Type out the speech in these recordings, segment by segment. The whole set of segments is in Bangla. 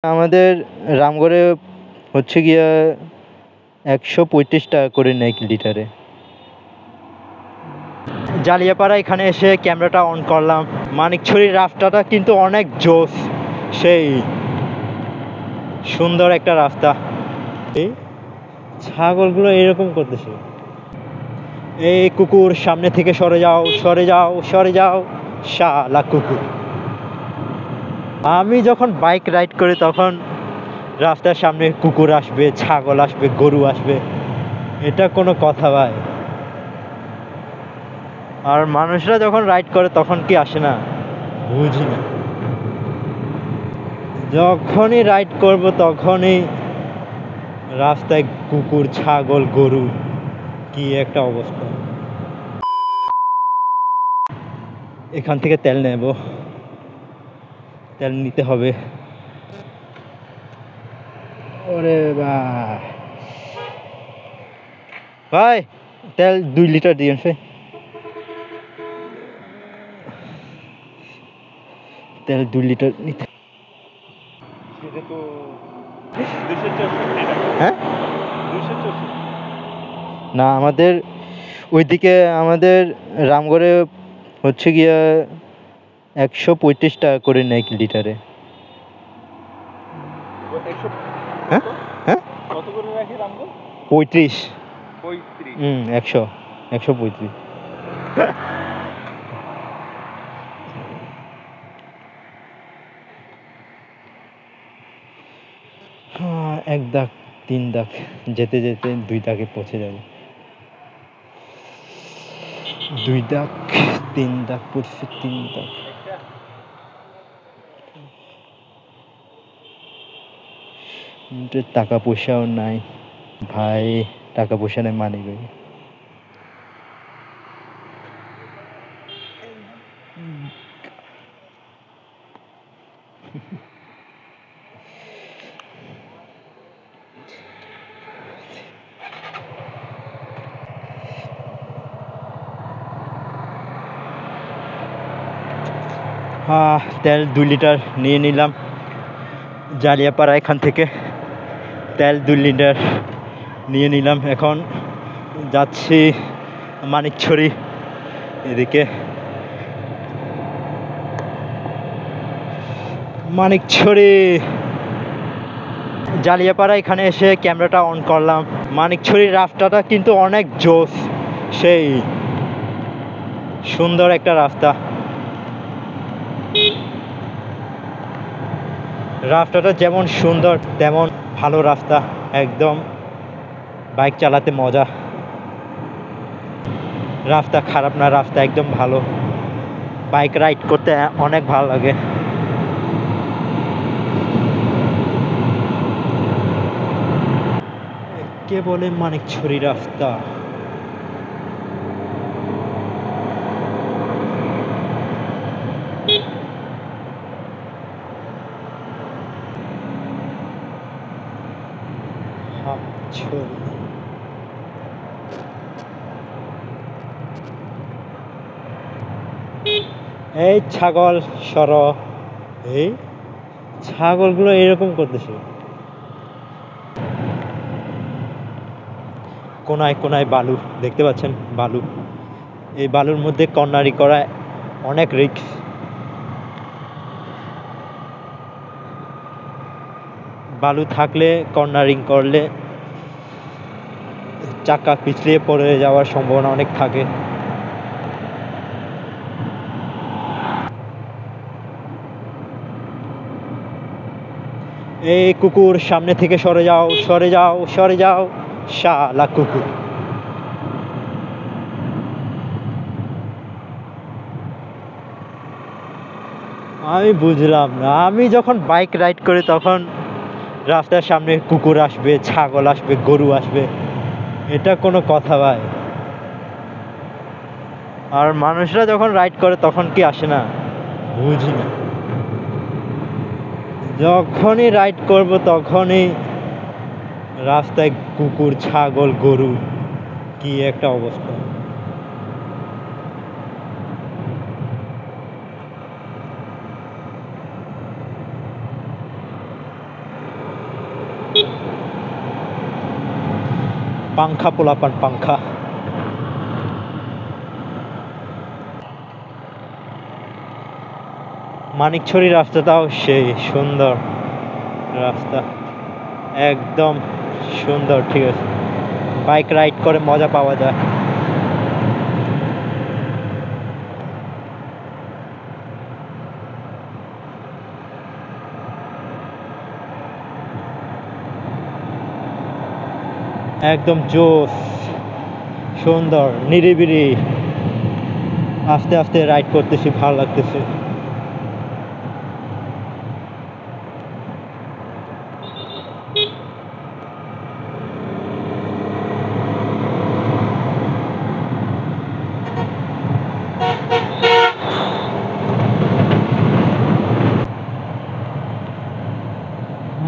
আমাদের রামগড়ে হচ্ছে গিয়া ১৩৫ টাকা করে নেয় লিটারে। জালিয়াপাড়া এখানে এসে ক্যামেরাটা অন করলাম। মানিকছড়ির রাস্তাটা কিন্তু অনেক জোস, সেই সুন্দর একটা রাস্তা। এই ছাগলগুলো এরকম করতেছে, এই কুকুর সামনে থেকে সরে যাও, সরে যাও, সরে যাও, শালা কুকুর। আমি যখন বাইক রাইড করি তখন রাস্তার সামনে কুকুর আসবে, ছাগল আসবে, গরু আসবে, এটা কোনো কথা ভাই? আর মানুষরা যখন রাইড করে তখন কি আসে না, বুঝি না। যখনই রাইড করব তখনই রাস্তায় কুকুর, ছাগল, গরু, কি একটা অবস্থা। এখান থেকে তেল নেব, তেল নিতে হবে। ওরে ভাই, তেল 2 লিটার দিয়েন সে। তেল 2 লিটার নিতে। হ্যাঁ, না আমাদের ওইদিকে আমাদের রামগড়ে হচ্ছে গিয়া ১৩৫ টাকা করে নেয় লিটারে। হ্যাঁ হ্যাঁ, ৩৫। ১৩৫। এক দাগ, 3 দাগ, যেতে যেতে 2 দাগে পৌঁছে যাবে। 2 দাগ, 3 দাগ পড়ছে, 3 দাগ। টাকা পয়সাও নাই ভাই, টাকা পয়সা নেই, মানি ভাই। তেল 2 লিটার নিয়ে নিলাম জালিয়াপাড়া এখান থেকে। তেল 2 লিটার নিয়ে নিলাম। এখন যাচ্ছি মানিকছড়ি এদিকে। মানিকছড়ি জালিয়াপাড়া এখানে এসে ক্যামেরাটা অন করলাম। মানিকছড়ির রাস্তাটা কিন্তু অনেক জোস, সেই সুন্দর একটা রাস্তা। রাস্তাটা যেমন সুন্দর তেমন ভালো রাস্তা, একদম বাইক চালাতে মজা। রাস্তা খারাপ না, রাস্তা একদম ভালো, বাইক রাইড করতে অনেক ভালো লাগে। কে বলে মানিকছড়ি রাস্তা। এই ছাগল সর, এই ছাগলগুলো এরকম করতেছে। কোনায় কোনায় বালু দেখতে পাচ্ছেন, বালু। এই বালুর মধ্যে কর্নারি করা অনেক রিস্ক। বালু থাকলে কর্নারিং করলে চাকা পিছলিয়ে পড়ে যাওয়ার সম্ভাবনা অনেক থাকে। এই কুকুর সামনে থেকে সরে যাও, সরে যাও, সরে যাও, শালা কুকুর। আমি বুঝলাম না, আমি যখন বাইক রাইড করি তখন রাস্তার সামনে কুকুর আসবে, ছাগল আসবে, গরু আসবে, এটা কোনো কথা ভাই? আর মানুষরা যখন রাইড করে তখন কি আসে না, বুঝি না। যখনই রাইড করব তখনই রাস্তায় কুকুর, ছাগল, গরু, কি একটা অবস্থা। পাংখা পোলাপান পাংখা। মানিকছড়ি রাস্তাটাও সেই সুন্দর রাস্তা, একদম সুন্দর। ঠিক আছে, বাইক রাইড করে মজা পাওয়া যায়। একদম জোস, সুন্দর, নিরিবিলি, আস্তে আস্তে রাইড করতেছি, ভালো লাগতেছে।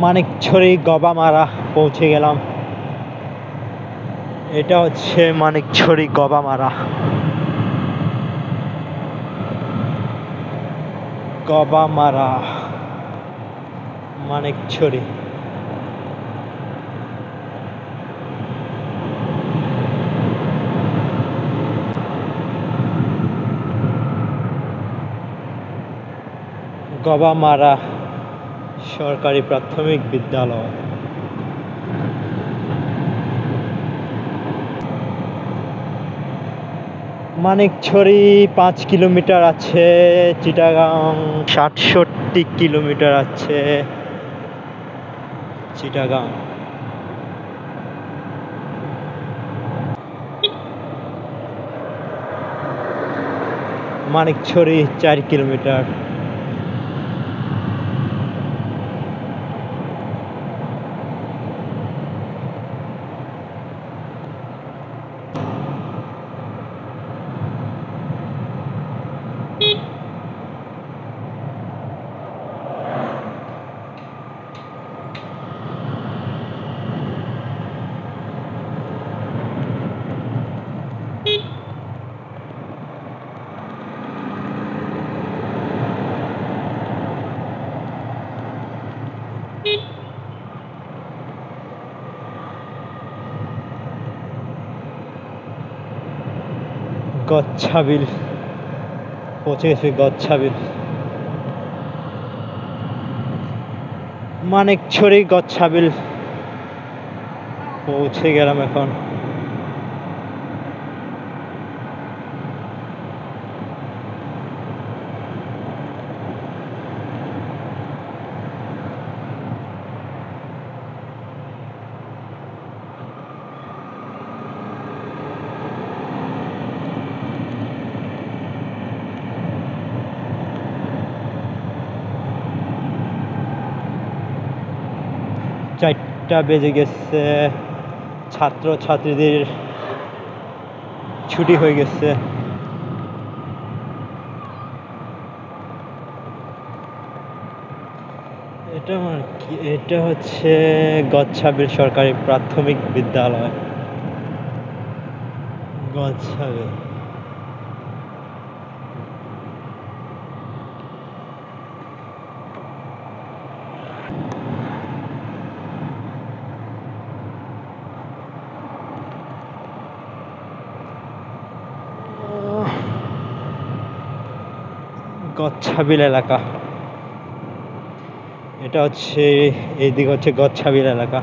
মানিকছড়ি গবামারা পৌঁছে গেলাম। এটা হচ্ছে মানিকছড়ি গবামারা। গবামারা মানিকছড়ি। গবামারা সরকারি প্রাথমিক বিদ্যালয়। মানিকছড়ি 5 কিলোমিটার আছে, চিটাগাং 67 কিলোমিটার আছে চিটাগাং। মানিকছড়ি 4 কিলোমিটার। গচ্ছাবিল পৌঁছে গেছি, গচ্ছাবিল। মানিকছড়ি গচ্ছাবিল পৌঁছে গেলাম এখন। চারটা বেজে গেছে, ছাত্র ছাত্রীদের ছুটি হয়ে গেছে। এটা কি? এটা হচ্ছে গচ্ছাবিল সরকারি প্রাথমিক বিদ্যালয়। গচ্ছাবিল। গচ্ছাবিল এলাকা, এটা হচ্ছে এইদিকে হচ্ছে গচ্ছাবিল এলাকা।